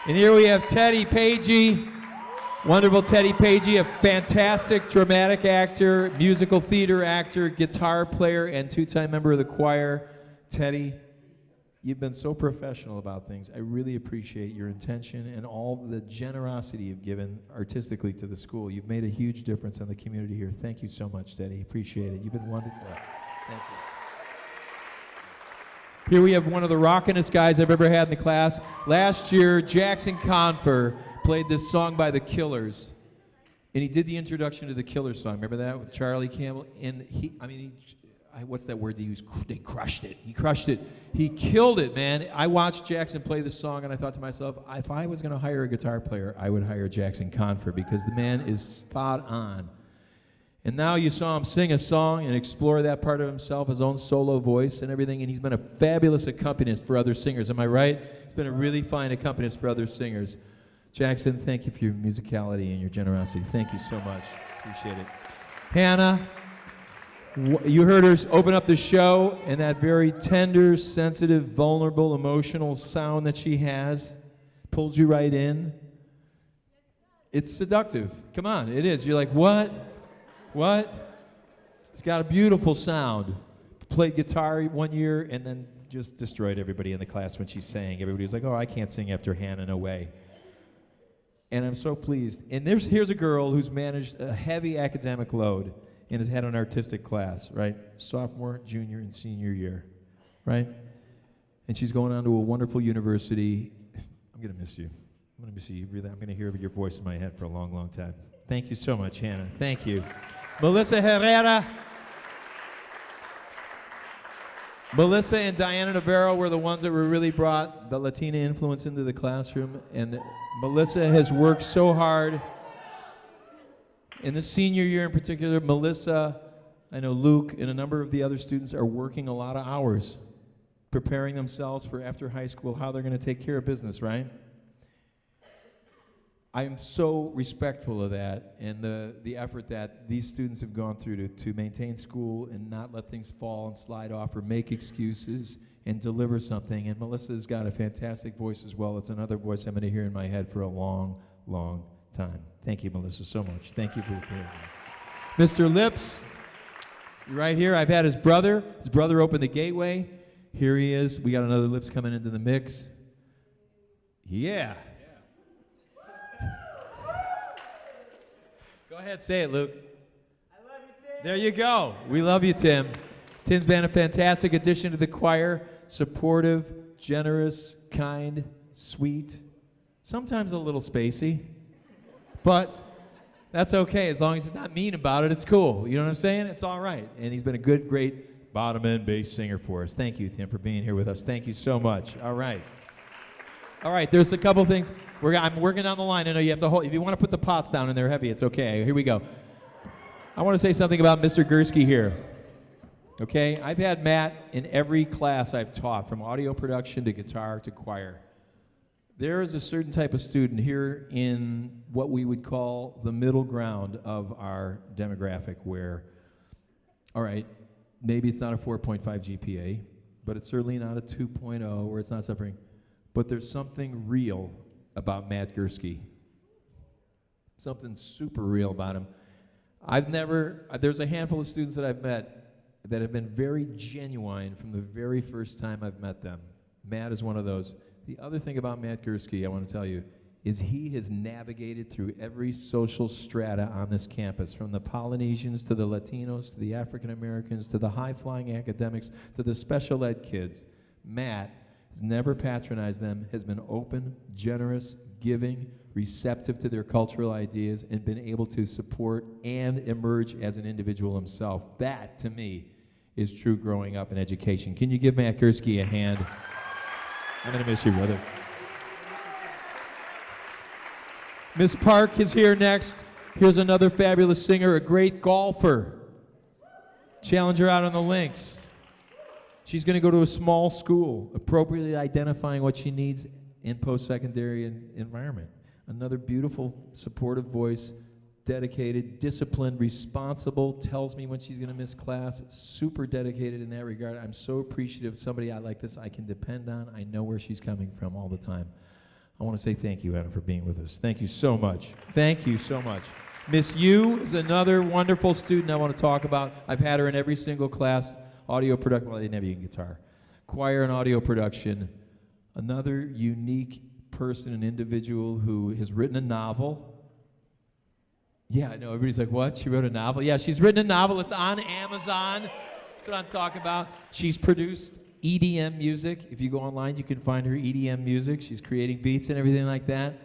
And here we have Teddy Pagey, wonderful Teddy Pagey, a fantastic dramatic actor, musical theater actor, guitar player, and two-time member of the choir. Teddy, you've been so professional about things. I really appreciate your intention and all the generosity you've given artistically to the school. You've made a huge difference in the community here. Thank you so much, Teddy. Appreciate it. You've been wonderful. Thank you. Here we have one of the rockinest guys I've ever had in the class. Last year, Jackson Confer played this song by The Killers, and he did the introduction to the Killers song. Remember that with Charlie Campbell? And what's that word they use? They crushed it. He crushed it. He killed it, man. I watched Jackson play the song, and I thought to myself, if I was going to hire a guitar player, I would hire Jackson Confer because the man is spot on. And now you saw him sing a song and explore that part of himself, his own solo voice and everything, and he's been a fabulous accompanist for other singers. Am I right? He's been a really fine accompanist for other singers. Jackson, thank you for your musicality and your generosity. Thank you so much. Appreciate it. Hannah, you heard her open up the show, and that very tender, sensitive, vulnerable, emotional sound that she has pulled you right in. It's seductive. Come on, it is. You're like, what? What? It's got a beautiful sound. Played guitar one year and then just destroyed everybody in the class when she sang. Everybody was like, oh, I can't sing after Hannah, no way. And I'm so pleased. And here's a girl who's managed a heavy academic load and has had an artistic class, right? Sophomore, junior, and senior year, right? And she's going on to a wonderful university. I'm going to miss you. I'm going to miss you. Really, I'm going to hear your voice in my head for a long, long time. Thank you so much, Hannah. Thank you. Melissa Herrera. Melissa and Diana Navarro were the ones that really brought the Latina influence into the classroom, and Melissa has worked so hard. In the senior year in particular, Melissa, I know Luke, and a number of the other students are working a lot of hours, preparing themselves for after high school, how they're going to take care of business, right? I'm so respectful of that and the effort that these students have gone through to maintain school and not let things fall and slide off or make excuses and deliver something. And Melissa's got a fantastic voice as well. It's another voice I'm going to hear in my head for a long, long time. Thank you, Melissa, so much. Thank you for being here. Mr. Lips, right here. I've had his brother. His brother opened the gateway. Here he is. We got another Lips coming into the mix. Yeah. Go ahead, say it, Luke. I love you, Tim. There you go. We love you, Tim. Tim's been a fantastic addition to the choir. Supportive, generous, kind, sweet, sometimes a little spacey, but that's okay. As long as he's not mean about it, it's cool. You know what I'm saying? It's all right. And he's been a good, great bottom end bass singer for us. Thank you, Tim, for being here with us. Thank you so much. All right. All right, there's a couple things. I'm working down the line. I know you have to hold. If you want to put the pots down and they're heavy, it's okay. Here we go. I want to say something about Mr. Gursky here. Okay, I've had Matt in every class I've taught, from audio production to guitar to choir. There is a certain type of student here in what we would call the middle ground of our demographic where, all right, maybe it's not a 4.5 GPA, but it's certainly not a 2.0 or it's not suffering, but there's something real about Matt Gursky. Something super real about him. There's a handful of students that I've met that have been very genuine from the very first time I've met them. Matt is one of those. The other thing about Matt Gursky, I want to tell you, is he has navigated through every social strata on this campus, from the Polynesians to the Latinos to the African Americans to the high-flying academics to the special ed kids. Matt has never patronized them, has been open, generous, giving, receptive to their cultural ideas, and been able to support and emerge as an individual himself. That, to me, is true growing up in education. Can you give Matt Gursky a hand? I'm going to miss you, brother. Miss Park is here next. Here's another fabulous singer, a great golfer. Challenge her out on the links. She's going to go to a small school, appropriately identifying what she needs in post-secondary environment. Another beautiful, supportive voice, dedicated, disciplined, responsible, tells me when she's going to miss class, super dedicated in that regard. I'm so appreciative of somebody like this I can depend on. I know where she's coming from all the time. I want to say thank you, Anna, for being with us. Thank you so much. Thank you so much. Miss Yu is another wonderful student I want to talk about. I've had her in every single class. Audio production, well, I didn't have you in guitar. Choir and audio production. Another unique person, an individual who has written a novel. Yeah, I know, everybody's like, what? She wrote a novel? Yeah, she's written a novel. It's on Amazon. That's what I'm talking about. She's produced EDM music. If you go online, you can find her EDM music. She's creating beats and everything like that.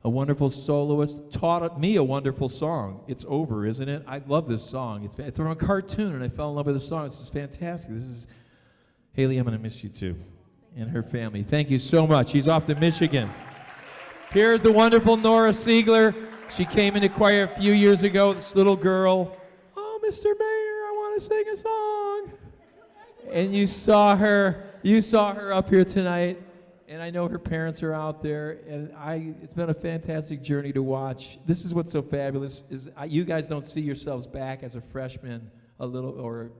A wonderful soloist. Taught me a wonderful song. It's Over, isn't it? I love this song. It's from a cartoon, and I fell in love with the song. This is fantastic. This is Haley, I'm going to miss you too, and her family. Thank you so much. She's off to Michigan. Here's the wonderful Nora Siegler. She came into choir a few years ago, this little girl. Oh, Mr. Maier, I want to sing a song. And you saw her up here tonight, and I know her parents are out there, and it's been a fantastic journey to watch. This is what's so fabulous, is you guys don't see yourselves back as a freshman a little, or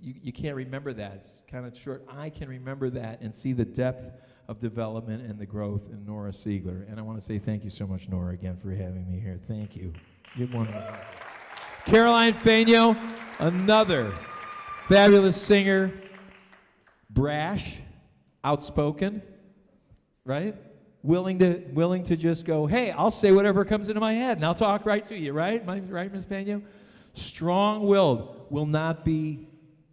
you can't remember that. It's kind of short. I can remember that and see the depth of development and the growth in Nora Siegler. And I want to say thank you so much, Nora, again, for having me here. Thank you. You're wonderful. Caroline Faino, another fabulous singer, brash, outspoken, right? Willing to just go, hey, I'll say whatever comes into my head, and I'll talk right to you, right? Right, Ms. Faino? Strong-willed, will not be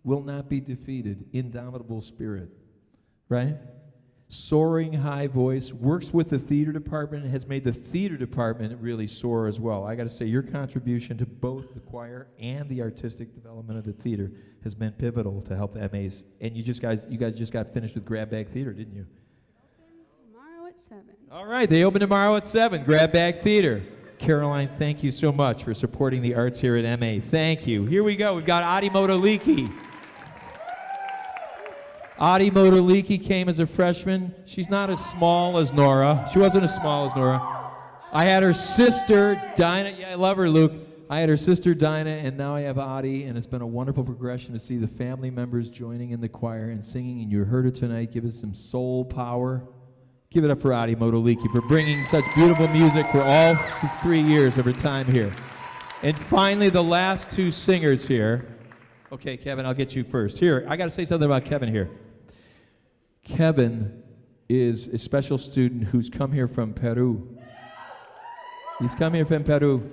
defeated, indomitable spirit, right? Soaring high voice, works with the theater department, and has made the theater department really soar as well. I got to say, your contribution to both the choir and the artistic development of the theater has been pivotal to help the MAs. And you guys just got finished with Grab Bag Theater, didn't you? Tomorrow at 7. All right, they open tomorrow at 7, Grab Bag Theater. Caroline, thank you so much for supporting the arts here at MA. Thank you. Here we go. We've got Adi Modoliki. Adi Modoliki came as a freshman. She's not as small as Nora. She wasn't as small as Nora. I had her sister, Dinah. Yeah, I love her, Luke. I had her sister, Dinah, and now I have Adi, and it's been a wonderful progression to see the family members joining in the choir and singing, and you heard her tonight. Give us some soul power. Give it up for Adi Modoliki for bringing such beautiful music for all 3 years of her time here. And finally, the last two singers here. Okay, Kevin, I'll get you first. Here, I got to say something about Kevin here. Kevin is a special student who's come here from Peru. He's come here from Peru.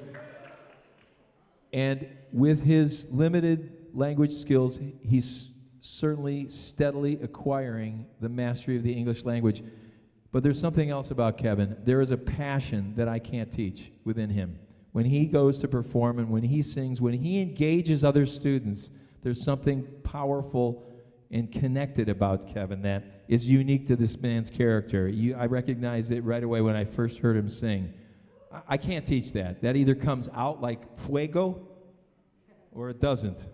And with his limited language skills, he's certainly steadily acquiring the mastery of the English language. But there's something else about Kevin. There is a passion that I can't teach within him. When he goes to perform and when he sings, when he engages other students, there's something powerful and connected about Kevin that is unique to this man's character. I recognized it right away when I first heard him sing. I can't teach that. That either comes out like fuego or it doesn't.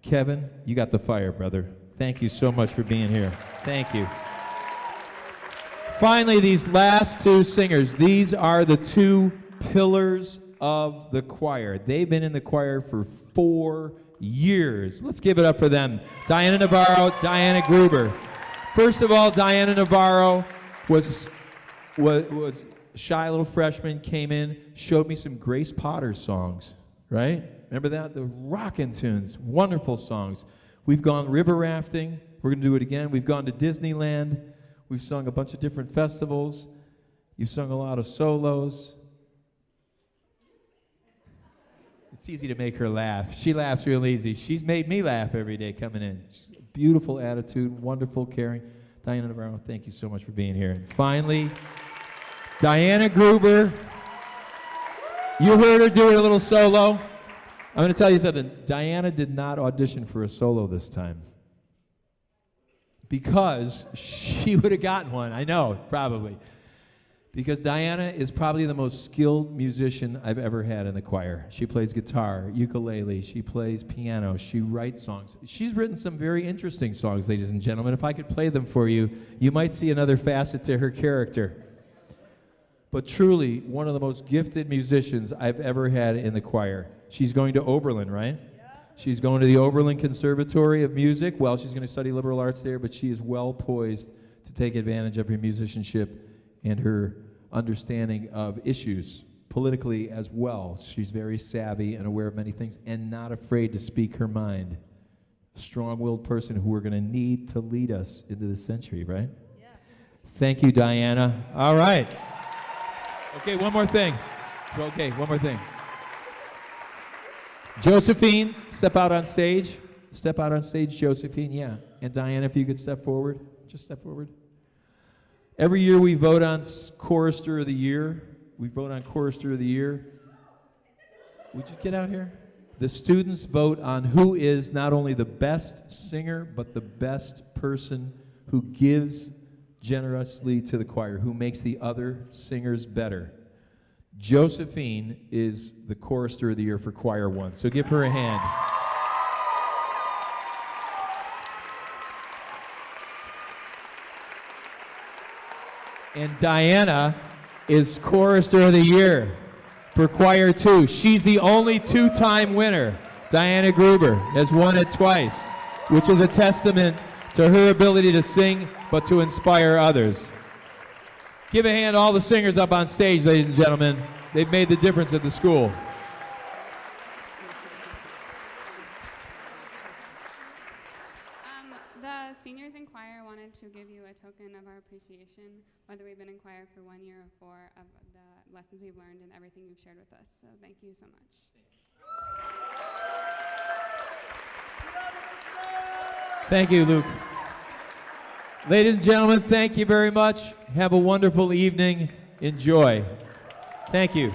Kevin, you got the fire, brother. Thank you so much for being here. Thank you. Finally, these last two singers, these are the two pillars of the choir. They've been in the choir for 4 years. Let's give it up for them. Diana Navarro, Diana Gruber. First of all, Diana Navarro was shy little freshman, came in, showed me some Grace Potter songs, right? Remember that? The rockin' tunes, wonderful songs. We've gone river rafting. We're going to do it again. We've gone to Disneyland. We've sung a bunch of different festivals. You've sung a lot of solos. It's easy to make her laugh. She laughs real easy. She's made me laugh every day coming in. She's a beautiful attitude, wonderful, caring. Diana Navarro, thank you so much for being here. And finally, Diana Gruber. You heard her doing a little solo. I'm going to tell you something. Diana did not audition for a solo this time, because she would have gotten one. I know, probably. Because Diana is probably the most skilled musician I've ever had in the choir. She plays guitar, ukulele, she plays piano, she writes songs. She's written some very interesting songs, ladies and gentlemen. If I could play them for you, you might see another facet to her character. But truly, one of the most gifted musicians I've ever had in the choir. She's going to Oberlin, right? She's going to the Oberlin Conservatory of Music. Well, she's going to study liberal arts there, but she is well poised to take advantage of her musicianship and her understanding of issues politically as well. She's very savvy and aware of many things and not afraid to speak her mind. A strong-willed person who we're going to need to lead us into the century, right? Yeah. Thank you, Diana. All right. Okay, one more thing. Josephine, step out on stage. Step out on stage, Josephine, yeah. And Diana, if you could step forward. Just step forward. Every year we vote on Chorister of the Year. We vote on Chorister of the Year. Would you get out here? The students vote on who is not only the best singer, but the best person who gives generously to the choir, who makes the other singers better. Josephine is the Chorister of the Year for Choir 1, so give her a hand. And Diana is Chorister of the Year for Choir 2. She's the only 2-time winner. Diana Gruber has won it twice, which is a testament to her ability to sing, but to inspire others. Give a hand to all the singers up on stage, ladies and gentlemen. They've made the difference at the school. The seniors in choir wanted to give you a token of our appreciation, whether we've been in choir for 1 year or 4, of the lessons we've learned and everything you've shared with us. So thank you so much. Thank you, Luke. Ladies and gentlemen, thank you very much. Have a wonderful evening. Enjoy. Thank you.